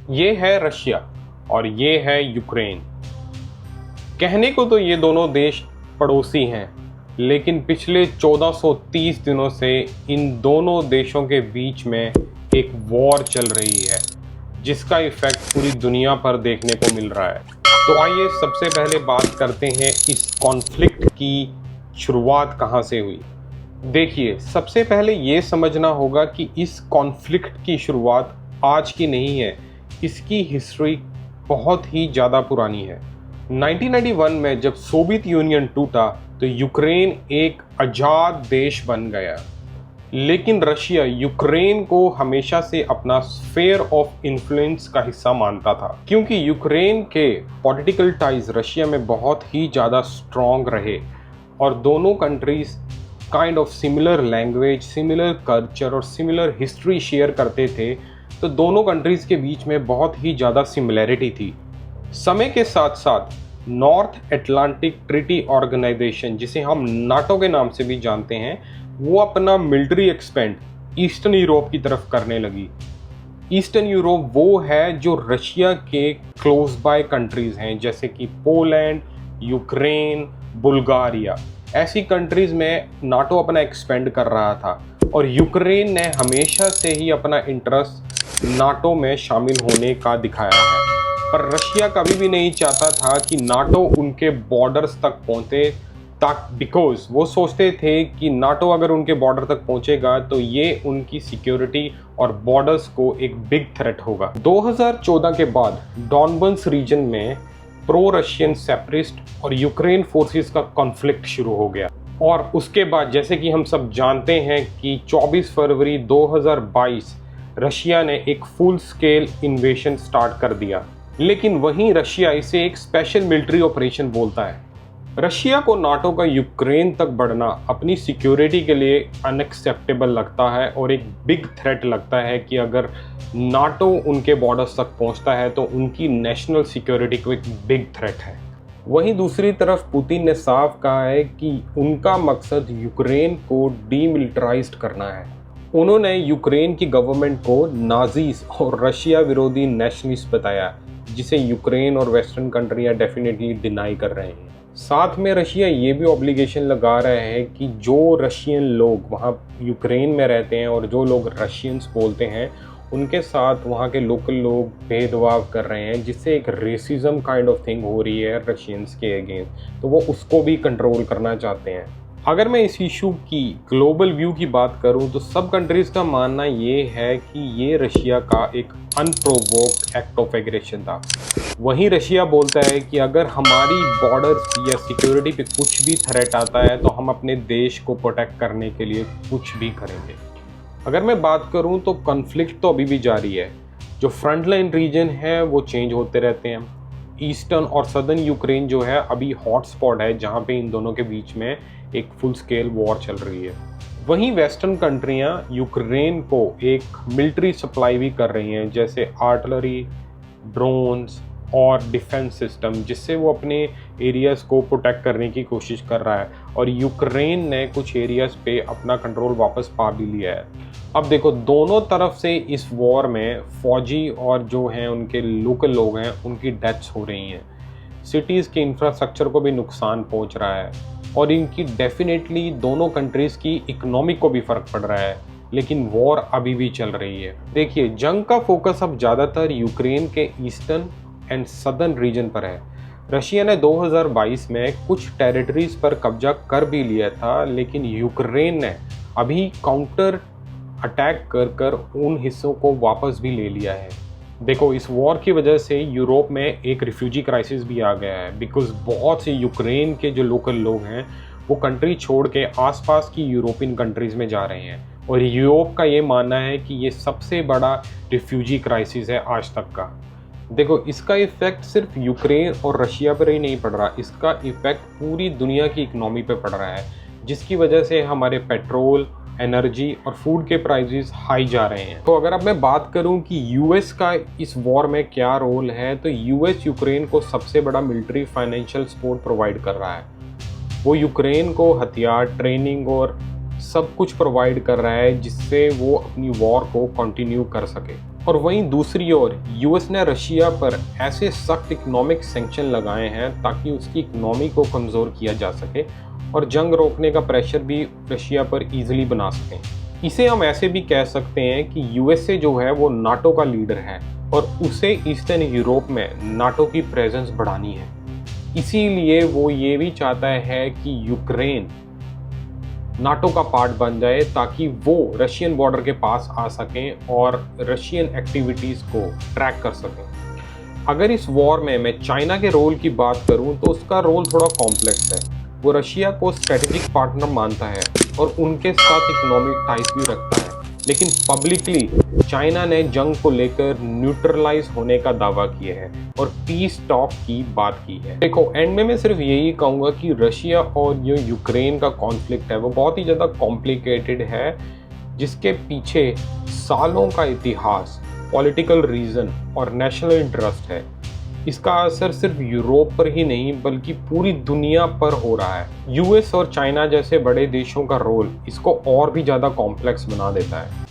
ये है रशिया और ये है यूक्रेन। कहने को तो ये दोनों देश पड़ोसी हैं, लेकिन पिछले 1430 दिनों से इन दोनों देशों के बीच में एक वॉर चल रही है, जिसका इफेक्ट पूरी दुनिया पर देखने को मिल रहा है। तो आइए सबसे पहले बात करते हैं इस कॉन्फ्लिक्ट की शुरुआत कहाँ से हुई। देखिए, सबसे पहले ये समझना होगा कि इस कॉन्फ्लिक्ट की शुरुआत आज की नहीं है, इसकी हिस्ट्री बहुत ही ज़्यादा पुरानी है। 1991 में जब सोवियत यूनियन टूटा तो यूक्रेन एक आज़ाद देश बन गया, लेकिन रशिया यूक्रेन को हमेशा से अपना स्फीयर ऑफ इन्फ्लुएंस का हिस्सा मानता था, क्योंकि यूक्रेन के पॉलिटिकल टाइज रशिया में बहुत ही ज़्यादा स्ट्रॉन्ग रहे और दोनों countries kind of similar language, similar culture और सिमिलर हिस्ट्री शेयर करते थे। तो दोनों कंट्रीज़ के बीच में बहुत ही ज़्यादा सिमिलैरिटी थी। समय के साथ साथ नॉर्थ अटलांटिक ट्रीटी ऑर्गेनाइजेशन, जिसे हम नाटो के नाम से भी जानते हैं, वो अपना मिलिट्री एक्सपेंड ईस्टर्न यूरोप की तरफ करने लगी। ईस्टर्न यूरोप वो है जो रशिया के क्लोज बाय कंट्रीज़ हैं, जैसे कि पोलैंड, यूक्रेन, बुल्गारिया। ऐसी कंट्रीज़ में नाटो अपना एक्सपेंड कर रहा था और यूक्रेन ने हमेशा से ही अपना इंटरेस्ट नाटो में शामिल होने का दिखाया है। पर रशिया कभी भी नहीं चाहता था कि नाटो उनके बॉर्डर्स तक पहुँचे, बिकॉज वो सोचते थे कि नाटो अगर उनके बॉर्डर तक पहुंचेगा तो ये उनकी सिक्योरिटी और बॉर्डर्स को एक बिग थ्रेट होगा। 2014 के बाद डॉनबस रीजन में प्रो रशियन सेपरेटिस्ट और यूक्रेन फोर्सेस का कॉन्फ्लिक्ट शुरू हो गया और उसके बाद जैसे कि हम सब जानते हैं कि 24 फरवरी 2022 रशिया ने एक फुल स्केल इन्वेशन स्टार्ट कर दिया। लेकिन वहीं रशिया इसे एक स्पेशल मिलिट्री ऑपरेशन बोलता है। रशिया को नाटो का यूक्रेन तक बढ़ना अपनी सिक्योरिटी के लिए अनएक्सेप्टेबल लगता है और एक बिग थ्रेट लगता है कि अगर नाटो उनके बॉर्डर्स तक पहुंचता है तो उनकी नेशनल सिक्योरिटी को एक बिग थ्रेट है। वहीं दूसरी तरफ पुतिन ने साफ कहा है कि उनका मकसद यूक्रेन को डीमिलिटराइज्ड करना है। उन्होंने यूक्रेन की गवर्नमेंट को नाजीज और रशिया विरोधी नेशनलिस्ट बताया, जिसे यूक्रेन और वेस्टर्न कंट्रियां डेफिनेटली डिनाई कर रहे हैं। साथ में रशिया ये भी ऑब्लिगेशन लगा रहा है कि जो रशियन लोग वहाँ यूक्रेन में रहते हैं और जो लोग रशियंस बोलते हैं उनके साथ वहाँ के लोकल लोग भेदभाव कर रहे हैं, जिससे एक रेसिज्म काइंड ऑफ थिंग हो रही है रशियंस के अगेंस्ट, तो वो उसको भी कंट्रोल करना चाहते हैं। अगर मैं इस इशू की ग्लोबल व्यू की बात करूं तो सब कंट्रीज़ का मानना ये है कि ये रशिया का एक अनप्रोवोक्ड एक्ट ऑफ एग्रेशन था। वहीं रशिया बोलता है कि अगर हमारी बॉर्डर्स या सिक्योरिटी पे कुछ भी थ्रेट आता है तो हम अपने देश को प्रोटेक्ट करने के लिए कुछ भी करेंगे। अगर मैं बात करूं तो कॉन्फ्लिक्ट तो अभी भी जारी है। जो फ्रंट लाइन रीजन है वो चेंज होते रहते हैं। ईस्टर्न और सदर्न यूक्रेन जो है अभी हॉटस्पॉट है, जहाँ पे इन दोनों के बीच में एक फुल स्केल वॉर चल रही है। वहीं वेस्टर्न कंट्रियां यूक्रेन को एक मिलिट्री सप्लाई भी कर रही हैं, जैसे आर्टिलरी, ड्रोन्स और डिफेंस सिस्टम, जिससे वो अपने एरियाज़ को प्रोटेक्ट करने की कोशिश कर रहा है। और यूक्रेन ने कुछ एरियाज़ पे अपना कंट्रोल वापस पा भी लिया है। अब देखो, दोनों तरफ से इस वॉर में फौजी और जो हैं उनके लोकल लोग हैं उनकी डेथ्स हो रही हैं। सिटीज़ के इंफ्रास्ट्रक्चर को भी नुकसान पहुंच रहा है और इनकी डेफिनेटली दोनों कंट्रीज़ की इकोनॉमी को भी फ़र्क पड़ रहा है। लेकिन वॉर अभी भी चल रही है। देखिए, जंग का फोकस अब ज़्यादातर यूक्रेन के ईस्टर्न एंड सदर्न रीजन पर है। रशिया ने 2022 में कुछ टेरिटरीज पर कब्जा कर भी लिया था, लेकिन यूक्रेन ने अभी काउंटर अटैक कर उन हिस्सों को वापस भी ले लिया है। देखो, इस वॉर की वजह से यूरोप में एक रिफ्यूजी क्राइसिस भी आ गया है, बिकॉज बहुत से यूक्रेन के जो लोकल लोग हैं वो कंट्री छोड़ के आसपास की यूरोपियन कंट्रीज़ में जा रहे हैं और यूरोप का ये मानना है कि ये सबसे बड़ा रिफ्यूजी क्राइसिस है आज तक का। देखो, इसका इफ़ेक्ट सिर्फ यूक्रेन और रशिया पर ही नहीं पड़ रहा, इसका इफ़ेक्ट पूरी दुनिया की इकनॉमी पे पड़ रहा है, जिसकी वजह से हमारे पेट्रोल, एनर्जी और फूड के प्राइसेस हाई जा रहे हैं। तो अगर अब मैं बात करूं कि यूएस का इस वॉर में क्या रोल है, तो यूएस यूक्रेन को सबसे बड़ा मिलिट्री फाइनेंशियल सपोर्ट प्रोवाइड कर रहा है। वो यूक्रेन को हथियार, ट्रेनिंग और सब कुछ प्रोवाइड कर रहा है, जिससे वो अपनी वॉर को कंटिन्यू कर सके। और वहीं दूसरी ओर यूएस ने रशिया पर ऐसे सख्त इकोनॉमिक सैंक्शन लगाए हैं ताकि उसकी इकोनॉमी को कमज़ोर किया जा सके और जंग रोकने का प्रेशर भी रशिया पर ईजिली बना सकें। इसे हम ऐसे भी कह सकते हैं कि यूएसए जो है वो नाटो का लीडर है और उसे ईस्टर्न यूरोप में नाटो की प्रेजेंस बढ़ानी है। इसीलिए वो ये भी चाहता है कि यूक्रेन नाटो का पार्ट बन जाए ताकि वो रशियन बॉर्डर के पास आ सकें और रशियन एक्टिविटीज़ को ट्रैक कर सकें। अगर इस वॉर में मैं चाइना के रोल की बात करूं तो उसका रोल थोड़ा कॉम्प्लेक्स है। वो रशिया को स्ट्रेटेजिक पार्टनर मानता है और उनके साथ इकोनॉमिक टाइज भी रखता है, लेकिन पब्लिकली चाइना ने जंग को लेकर न्यूट्रलाइज होने का दावा किया है और पीस टॉक की बात की है। देखो, एंड में मैं सिर्फ यही कहूँगा कि रशिया और जो यूक्रेन का कॉन्फ्लिक्ट है वो बहुत ही ज़्यादा कॉम्प्लिकेटेड है, जिसके पीछे सालों का इतिहास, पॉलिटिकल रीज़न और नेशनल इंटरेस्ट है। इसका असर सिर्फ यूरोप पर ही नहीं बल्कि पूरी दुनिया पर हो रहा है। यूएस और चाइना जैसे बड़े देशों का रोल इसको और भी ज़्यादा कॉम्प्लेक्स बना देता है।